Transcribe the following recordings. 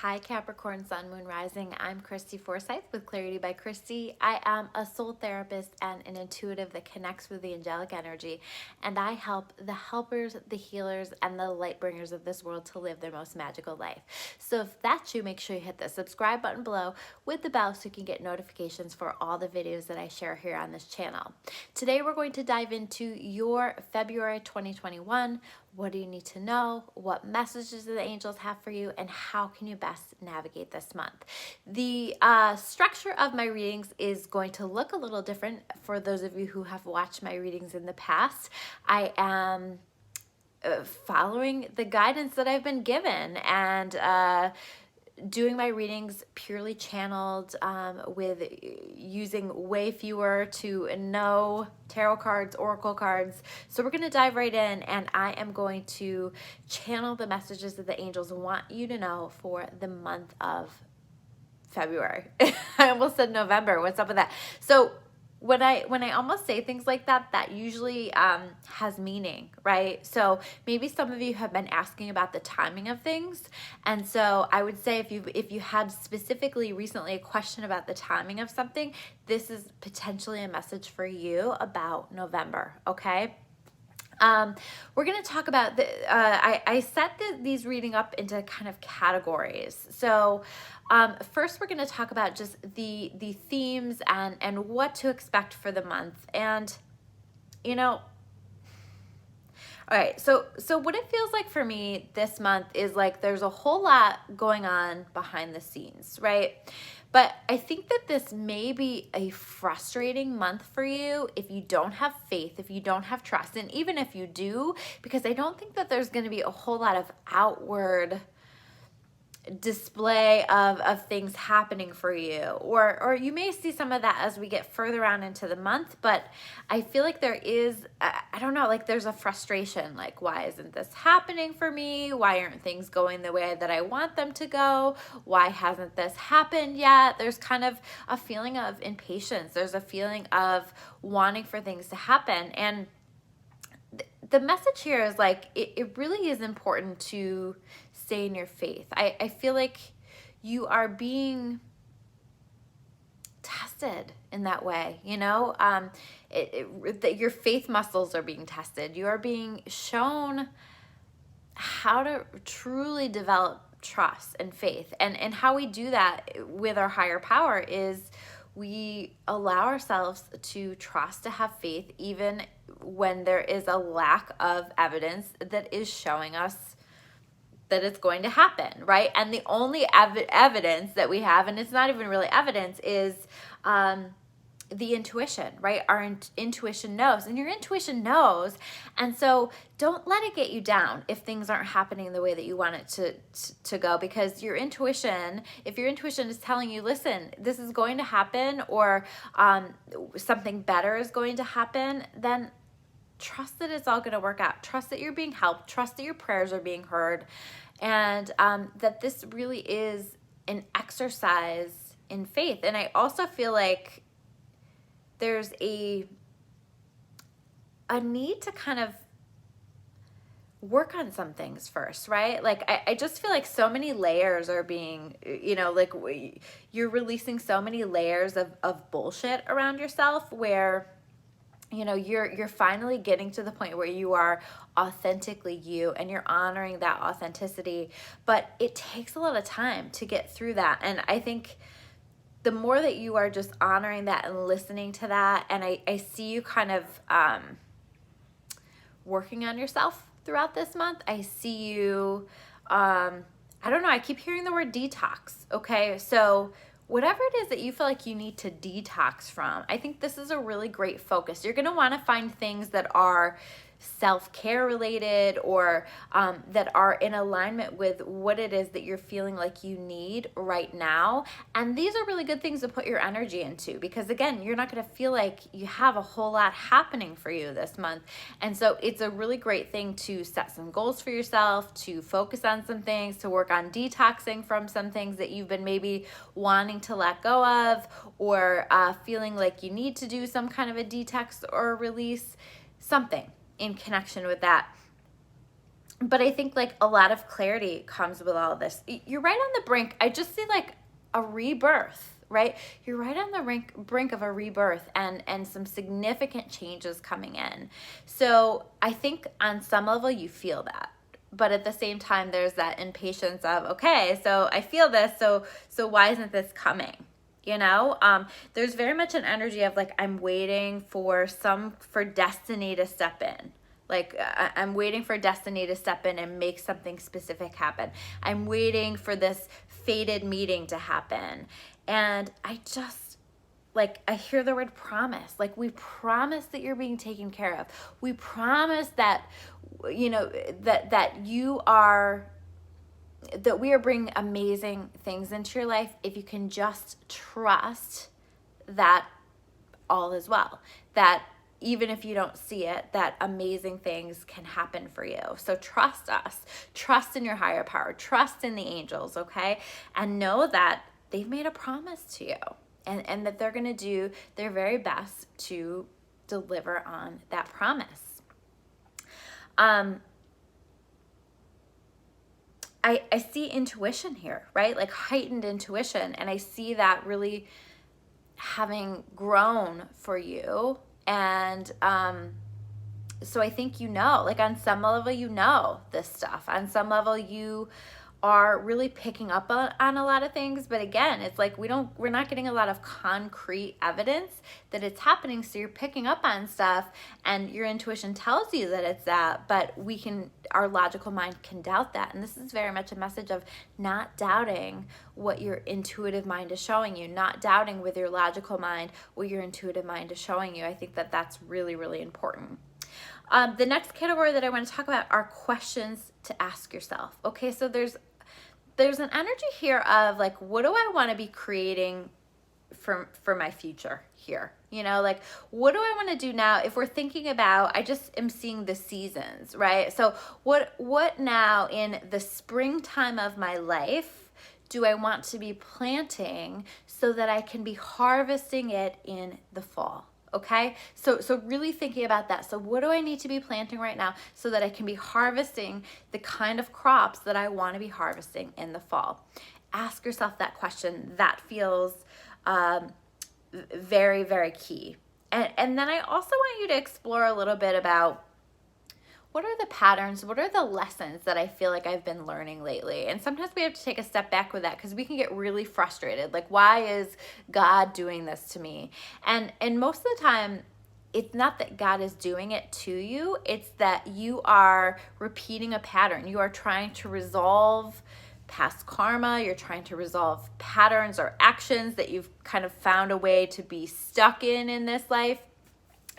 Hi Capricorn, Sun, Moon, Rising. I'm Christy Forsyth with Clarity by Christy. I am a soul therapist and an intuitive that connects with the angelic energy, and I help the helpers, the healers, and the light bringers of this world to live their most magical life. So if that's you, make sure you hit the subscribe button below with the bell so you can get notifications for all the videos that I share here on this channel. Today we're going to dive into your February 2021. What do you need to know? What messages do the angels have for you? And how can you best navigate this month? The structure of my readings is going to look a little different for those of you who have watched my readings in the past. I am following the guidance that I've been given and doing my readings purely channeled with using way fewer to no tarot cards, oracle cards. So we're going to dive right in, and I am going to channel the messages that the angels want you to know for the month of February. I almost said November. What's up with that? So when I almost say things like that, that usually has meaning, right? So maybe some of you have been asking about the timing of things, and so I would say if you had specifically recently a question about the timing of something, this is potentially a message for you about November. Okay. We're going to talk about I set these reading up into kind of categories. So first we're going to talk about just the themes and what to expect for the month. And, you know, all right, so what it feels like for me this month is like there's a whole lot going on behind the scenes, right? But I think that this may be a frustrating month for you if you don't have faith, if you don't have trust, and even if you do, because I don't think that there's going to be a whole lot of outward display of things happening for you, or you may see some of that as we get further on into the month. But I feel like there is I don't know, like there's a frustration, like why isn't this happening for me? Why aren't things going the way that I want them to go? Why hasn't this happened yet? There's kind of a feeling of impatience. There's a feeling of wanting for things to happen. And the message here is like it really is important to stay in your faith. I feel like you are being tested in that way, you know, that your faith muscles are being tested. You are being shown how to truly develop trust and faith. And how we do that with our higher power is we allow ourselves to trust, to have faith, even when there is a lack of evidence that is showing us that it's going to happen, right? And the only evidence that we have, and it's not even really evidence, is the intuition, right? Our intuition knows, and your intuition knows. And so don't let it get you down if things aren't happening the way that you want it to go, because your intuition, if your intuition is telling you, listen, this is going to happen, or something better is going to happen, then trust that it's all going to work out. Trust that you're being helped. Trust that your prayers are being heard, and that this really is an exercise in faith. And I also feel like there's a need to kind of work on some things first, right? Like I just feel like so many layers are being, you know, like you're releasing so many layers of bullshit around yourself, where you know, you're finally getting to the point where you are authentically you, and you're honoring that authenticity. But it takes a lot of time to get through that. And I think the more that you are just honoring that and listening to that, and I see you kind of working on yourself throughout this month. I see you, I don't know, I keep hearing the word detox. Okay, so whatever it is that you feel like you need to detox from, I think this is a really great focus. You're going to want to find things that are self-care related, or that are in alignment with what it is that you're feeling like you need right now. And these are really good things to put your energy into, because again, you're not going to feel like you have a whole lot happening for you this month. And so it's a really great thing to set some goals for yourself, to focus on some things, to work on detoxing from some things that you've been maybe wanting to let go of, or feeling like you need to do some kind of a detox or release, something in connection with that. but I think like a lot of clarity comes with all of this. You're right on the brink. I just see like a rebirth, right? You're right on the brink of a rebirth and some significant changes coming in. So I think on some level you feel that. But at the same time, there's that impatience of, okay, so I feel this, so why isn't this coming? You know, there's very much an energy of like, I'm waiting for destiny to step in. Like, I'm waiting for destiny to step in and make something specific happen. I'm waiting for this fated meeting to happen. And I just, like, I hear the word promise. Like, we promise that you're being taken care of. We promise that, you know, that you are, that we are bringing amazing things into your life if you can just trust that all is well. That even if you don't see it, that amazing things can happen for you. So trust us, trust in your higher power, trust in the angels, okay? And know that they've made a promise to you, and that they're gonna do their very best to deliver on that promise. I see intuition here, right? Like heightened intuition. And I see that really having grown for you. And so I think, you know, like on some level, you know this stuff. On some level, you are really picking up on a lot of things. But again, it's like we're not getting a lot of concrete evidence that it's happening. So you're picking up on stuff and your intuition tells you that it's that, but our logical mind can doubt that. And this is very much a message of not doubting what your intuitive mind is showing you, not doubting with your logical mind what your intuitive mind is showing you. I think that that's really, really important. The next category that I want to talk about are questions to ask yourself. Okay, so there's an energy here of like, what do I want to be creating for my future here? You know, like, what do I want to do now? If we're thinking about, I just am seeing the seasons, right? So what now in the springtime of my life do I want to be planting so that I can be harvesting it in the fall? Okay, so really thinking about that. So what do I need to be planting right now so that I can be harvesting the kind of crops that I want to be harvesting in the fall? Ask yourself that question. That feels very, very key. And then I also want you to explore a little bit about, what are the patterns, what are the lessons that I feel like I've been learning lately? And sometimes we have to take a step back with that because we can get really frustrated. Like, why is God doing this to me? And most of the time, it's not that God is doing it to you. It's that you are repeating a pattern. You are trying to resolve past karma. You're trying to resolve patterns or actions that you've kind of found a way to be stuck in this life.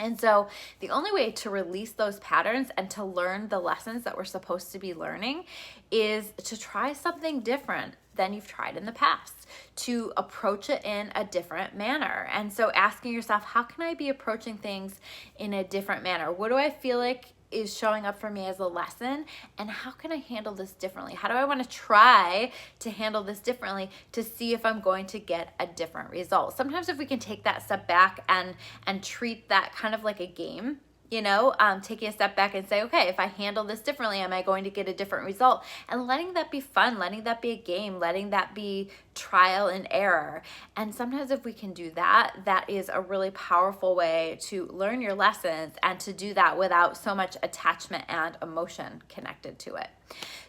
And so the only way to release those patterns and to learn the lessons that we're supposed to be learning is to try something different than you've tried in the past, to approach it in a different manner. And so asking yourself, how can I be approaching things in a different manner? What do I feel like is showing up for me as a lesson, and how can I handle this differently? How do I want to try to handle this differently to see if I'm going to get a different result? Sometimes if we can take that step back and treat that kind of like a game, you know, taking a step back and say, okay, if I handle this differently, am I going to get a different result? And letting that be fun, letting that be a game, letting that be trial and error. And sometimes if we can do that, that is a really powerful way to learn your lessons and to do that without so much attachment and emotion connected to it.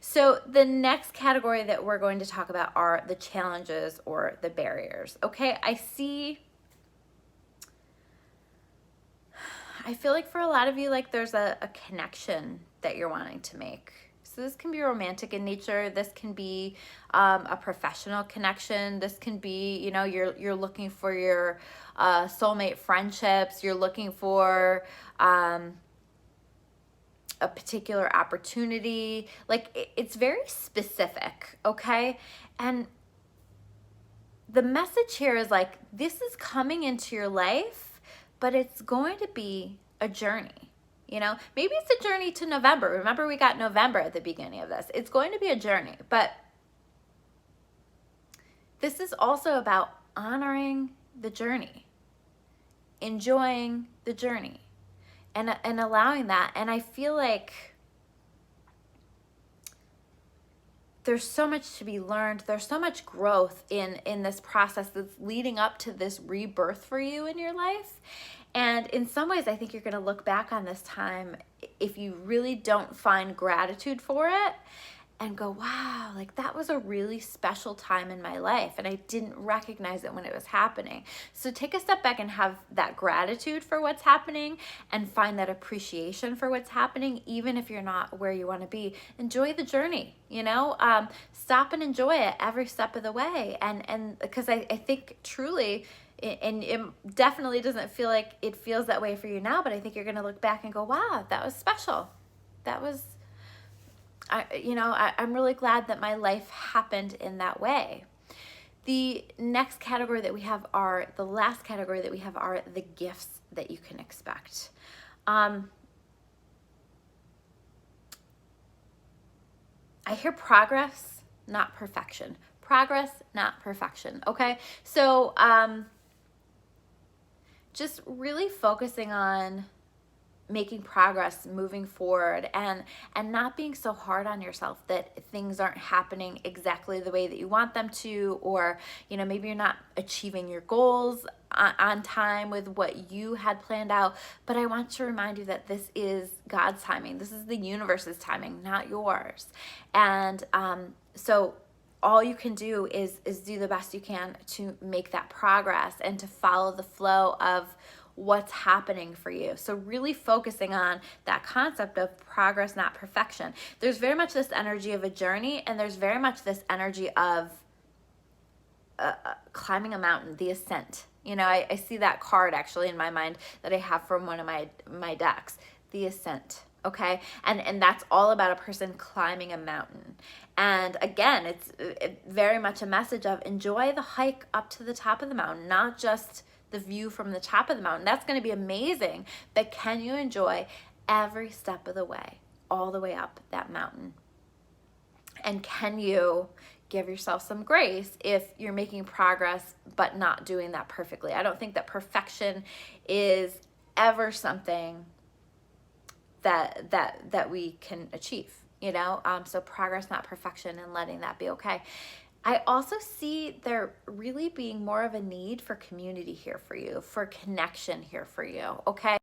So the next category that we're going to talk about are the challenges or the barriers. Okay, I feel like for a lot of you, like there's a connection that you're wanting to make. So this can be romantic in nature. This can be a professional connection. This can be, you know, you're looking for your soulmate friendships. You're looking for a particular opportunity. Like it's very specific, okay? And the message here is like, this is coming into your life, but it's going to be a journey. You know, maybe it's a journey to November. Remember, we got November at the beginning of this. It's going to be a journey, but this is also about honoring the journey, enjoying the journey, and allowing that. And I feel like there's so much to be learned. There's so much growth in this process that's leading up to this rebirth for you in your life. And in some ways, I think you're going to look back on this time, if you really don't find gratitude for it, and go, wow, like that was a really special time in my life, and I didn't recognize it when it was happening. So take a step back and have that gratitude for what's happening, and find that appreciation for what's happening, even if you're not where you want to be. Enjoy the journey, stop and enjoy it every step of the way. And because I think truly, and it definitely doesn't feel like it feels that way for you now, but I think you're going to look back and go, wow, that was special. That was, I'm really glad that my life happened in that way. The next category that we have the last category that we have are the gifts that you can expect. I hear progress, not perfection. Progress, not perfection. Okay. So, just really focusing on making progress, moving forward, and not being so hard on yourself that things aren't happening exactly the way that you want them to, or maybe you're not achieving your goals on time with what you had planned out. But I want to remind you that this is God's timing. This is the universe's timing, not yours. And so all you can do is do the best you can to make that progress and to follow the flow of what's happening for you. So really focusing on that concept of progress, not perfection. There's very much this energy of a journey, and there's very much this energy of climbing a mountain, the ascent. I see that card actually in my mind that I have from one of my decks, the ascent. Okay. And that's all about a person climbing a mountain. And again, it's very much a message of enjoy the hike up to the top of the mountain, not just the view from the top of the mountain. That's going to be amazing. But can you enjoy every step of the way, all the way up that mountain? And can you give yourself some grace if you're making progress but not doing that perfectly? I don't think that perfection is ever something that we can achieve, so progress, not perfection, and letting that be okay. I also see there really being more of a need for community here for you, for connection here for you, okay?